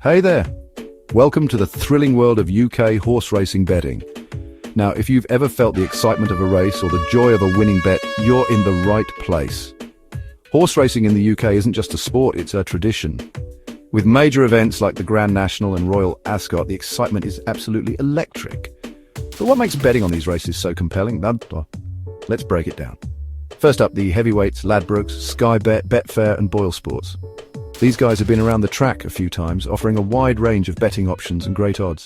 Hey there! Welcome to the thrilling world of UK horse racing betting. Now, if you've ever felt the excitement of a race or the joy of a winning bet, you're in the right place. Horse racing in the UK isn't just a sport, it's a tradition. With major events like the Grand National and Royal Ascot, the excitement is absolutely electric. But what makes betting on these races so compelling? Let's break it down. First up, the heavyweights, Ladbrokes, Sky Bet, Betfair and Boyle Sports. These guys have been around the track a few times, offering a wide range of betting options and great odds.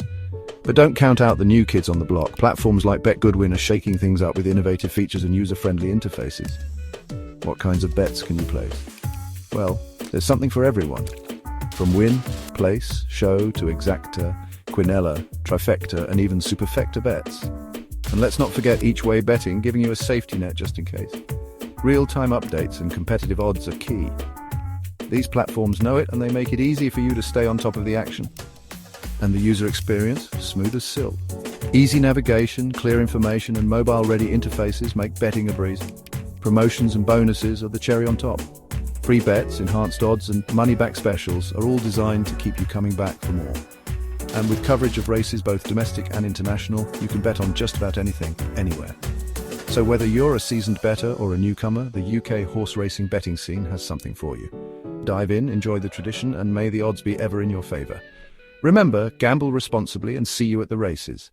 But don't count out the new kids on the block. Platforms like BetGoodwin are shaking things up with innovative features and user-friendly interfaces. What kinds of bets can you place? Well, there's something for everyone. From win, place, show to exacta, quinella, trifecta and even superfecta bets. And let's not forget each way betting, giving you a safety net just in case. Real-time updates and competitive odds are key. These platforms know it and they make it easy for you to stay on top of the action. And the user experience, smooth as silk. Easy navigation, clear information and mobile-ready interfaces make betting a breeze. Promotions and bonuses are the cherry on top. Free bets, enhanced odds and money-back specials are all designed to keep you coming back for more. And with coverage of races both domestic and international, you can bet on just about anything, anywhere. So whether you're a seasoned bettor or a newcomer, the UK horse racing betting scene has something for you. Dive in, enjoy the tradition, and may the odds be ever in your favour. Remember, gamble responsibly and see you at the races.